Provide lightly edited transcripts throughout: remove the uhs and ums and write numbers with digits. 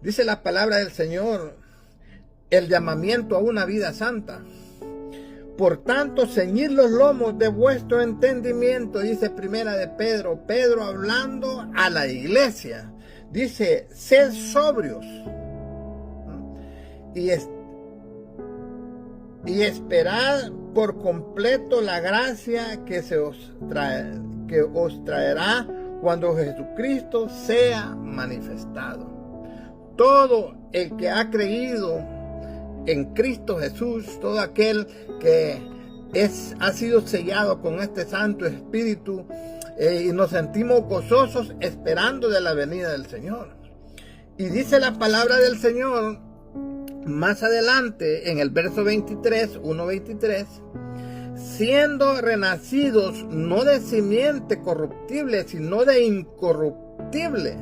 Dice la palabra del Señor, el llamamiento a una vida santa. Por tanto, ceñid los lomos de vuestro entendimiento, dice primera de Pedro. Pedro hablando a la iglesia. Dice, sed sobrios y esperad por completo la gracia que os traerá cuando Jesucristo sea manifestado. Todo el que ha creído en Cristo Jesús, todo aquel que ha sido sellado con este Santo Espíritu, y nos sentimos gozosos esperando de la venida del Señor. Y dice la palabra del Señor más adelante en el verso 23, 1:23, siendo renacidos no de simiente corruptible, sino de incorruptible,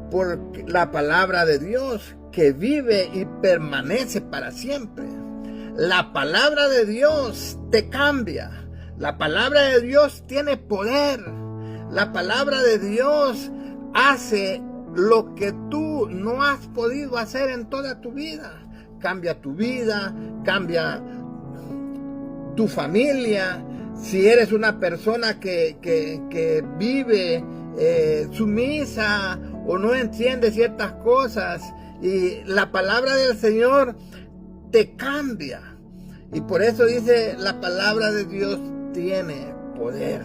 por la palabra de Dios que vive y permanece para siempre. La palabra de Dios te cambia. La palabra de Dios tiene poder. La palabra de Dios hace lo que tú no has podido hacer en toda tu vida. Cambia tu vida, cambia tu familia. Si eres una persona que vive sumisa o no entiende ciertas cosas, y la palabra del Señor te cambia. Y por eso dice, la palabra de Dios tiene poder.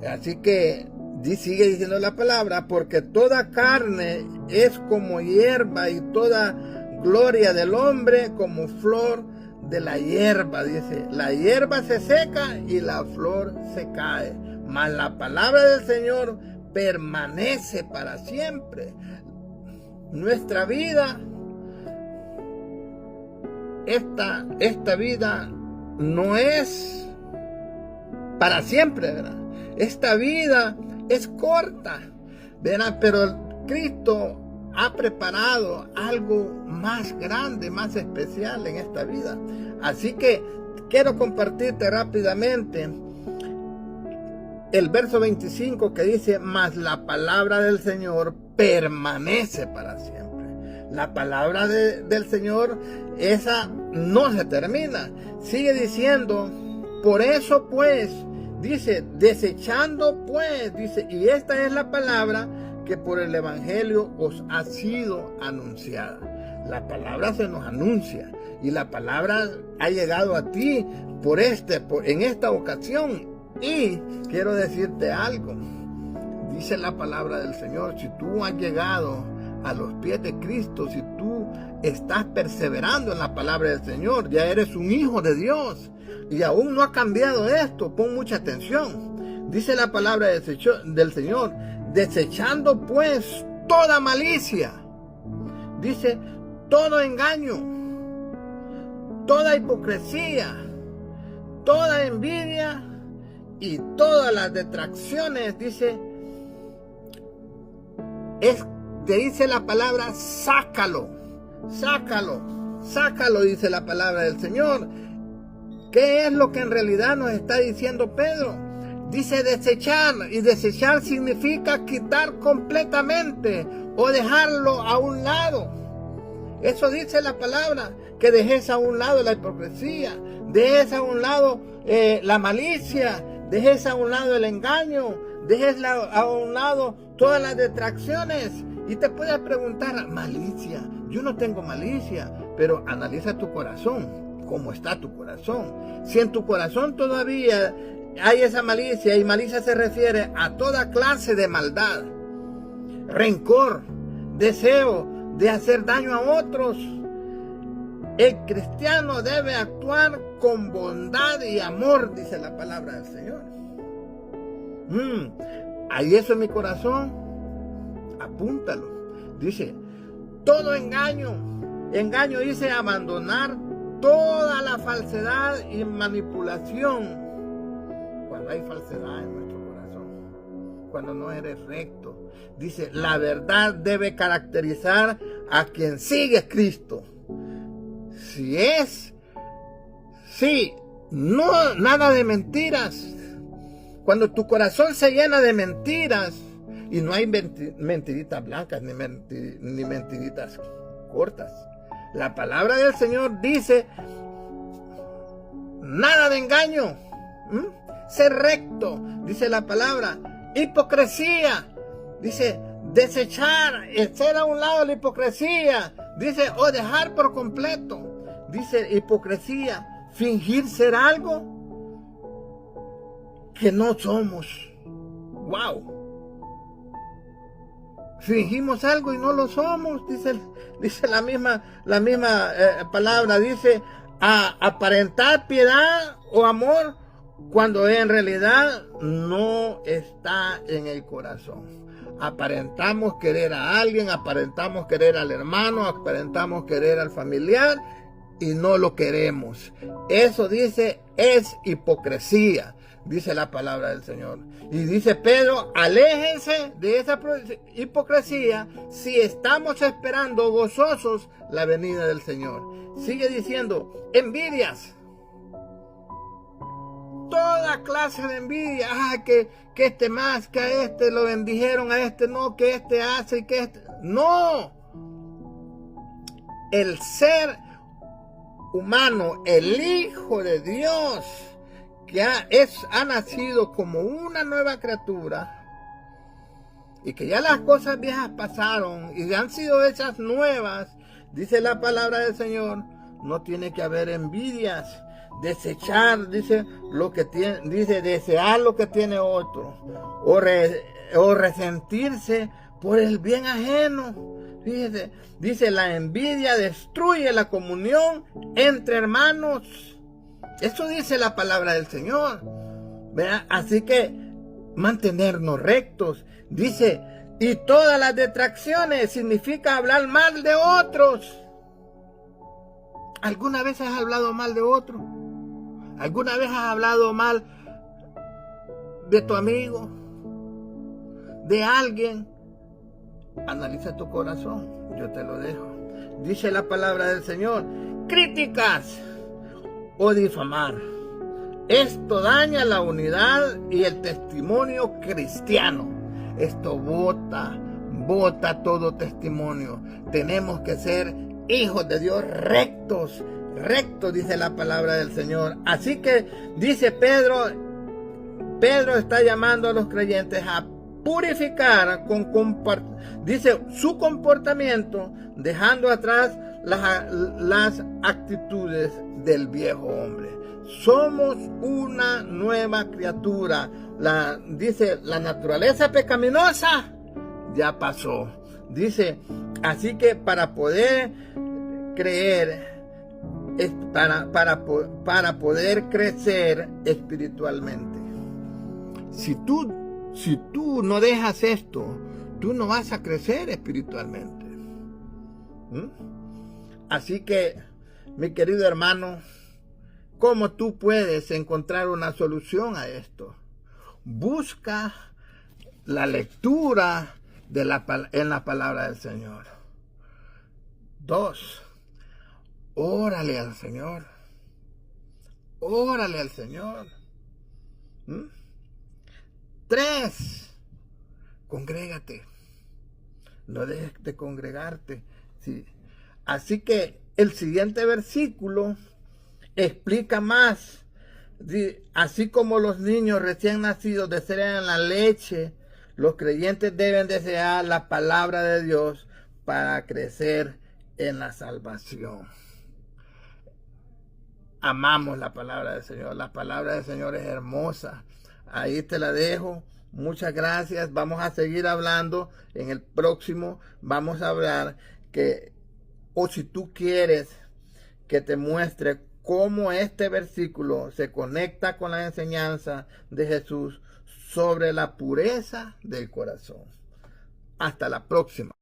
Así que sigue diciendo la palabra, porque toda carne es como hierba y toda gloria del hombre como flor de la hierba. Dice, la hierba se seca y la flor se cae, mas la palabra del Señor permanece para siempre. Nuestra vida, esta vida no es para siempre, ¿verdad? Esta vida es corta, ¿verdad? Pero Cristo ha preparado algo más grande, más especial en esta vida. Así que quiero compartirte rápidamente el verso 25 que dice, mas la palabra del Señor permanece para siempre. La palabra del Señor, esa no se termina. Sigue diciendo, por eso pues, dice, desechando pues, dice, y esta es la palabra que por el Evangelio os ha sido anunciada. La palabra se nos anuncia y la palabra ha llegado a ti en esta ocasión. Y quiero decirte algo, dice la palabra del Señor, si tú has llegado a los pies de Cristo, si tú estás perseverando en la palabra del Señor, ya eres un hijo de Dios y aún no ha cambiado esto. Pon mucha atención. Dice la palabra del Señor, desechando pues toda malicia, dice, todo engaño, toda hipocresía, toda envidia y todas las detracciones, dice, te dice la palabra, sácalo, dice la palabra del Señor. ¿Qué es lo que en realidad nos está diciendo Pedro? Dice desechar, y desechar significa quitar completamente o dejarlo a un lado. Eso dice la palabra, que dejes a un lado la hipocresía, dejes a un lado la malicia, dejes a un lado el engaño, dejes a un lado todas las detracciones. Y te puedes preguntar, malicia, yo no tengo malicia, pero analiza tu corazón, cómo está tu corazón. Si en tu corazón todavía hay esa malicia, y malicia se refiere a toda clase de maldad, rencor, deseo de hacer daño a otros, el cristiano debe actuar con bondad y amor, dice la palabra del Señor. ¿Hay eso en mi corazón? Apúntalo. Dice, todo engaño dice abandonar toda la falsedad y manipulación. Cuando hay falsedad en nuestro corazón, cuando no eres recto, dice, la verdad debe caracterizar a quien sigue a Cristo. Nada de mentiras. Cuando tu corazón se llena de mentiras, Y no hay mentiritas blancas ni mentiritas cortas. La palabra del Señor dice, nada de engaño. Ser recto, dice la palabra. Hipocresía, dice, desechar, echar a un lado la hipocresía, dice, o dejar por completo, dice hipocresía, fingir ser algo que no somos. Wow. Fingimos algo y no lo somos, dice la misma palabra, dice, aparentar piedad o amor cuando en realidad no está en el corazón. Aparentamos querer a alguien, aparentamos querer al hermano, aparentamos querer al familiar y no lo queremos. Eso dice, es hipocresía, dice la palabra del Señor. Y dice Pedro, aléjense de esa hipocresía si estamos esperando gozosos la venida del Señor. Sigue diciendo, envidias. Toda clase de envidia, que este más, que a este lo bendijeron, a este no, que este hace y que este... No. El ser humano, el Hijo de Dios, que ha nacido como una nueva criatura, y que ya las cosas viejas pasaron y han sido hechas nuevas, dice la palabra del Señor, no tiene que haber envidias. Desechar, dice, lo que tiene, dice, desear lo que tiene otro, o resentirse por el bien ajeno. Fíjese, dice, la envidia destruye la comunión entre hermanos. Eso dice la palabra del Señor. ¿Verdad? Así que mantenernos rectos. Dice, y todas las detracciones significa hablar mal de otros. ¿Alguna vez has hablado mal de otro? ¿Alguna vez has hablado mal de tu amigo? ¿De alguien? Analiza tu corazón, yo te lo dejo. Dice la palabra del Señor, críticas o difamar. Esto daña la unidad y el testimonio cristiano. Esto bota todo testimonio. Tenemos que ser hijos de Dios rectos, dice la palabra del Señor. Así que dice Pedro está llamando a los creyentes a purificar dice su comportamiento, dejando atrás las actitudes del viejo hombre. Somos una nueva criatura. Dice, la naturaleza pecaminosa ya pasó. Dice, así que para poder creer, para poder crecer espiritualmente. Si tú no dejas esto, tú no vas a crecer espiritualmente. Así que, mi querido hermano, ¿cómo tú puedes encontrar una solución a esto? Busca la lectura en la palabra del Señor. 2. Órale al Señor. Órale al Señor. 3. Congrégate. No dejes de congregarte. Sí. Así que el siguiente versículo explica más. Así como los niños recién nacidos desean la leche, los creyentes deben desear la palabra de Dios para crecer en la salvación. Amamos la palabra del Señor. La palabra del Señor es hermosa. Ahí te la dejo. Muchas gracias. Vamos a seguir hablando. En el próximo vamos a hablar si tú quieres que te muestre cómo este versículo se conecta con la enseñanza de Jesús sobre la pureza del corazón. Hasta la próxima.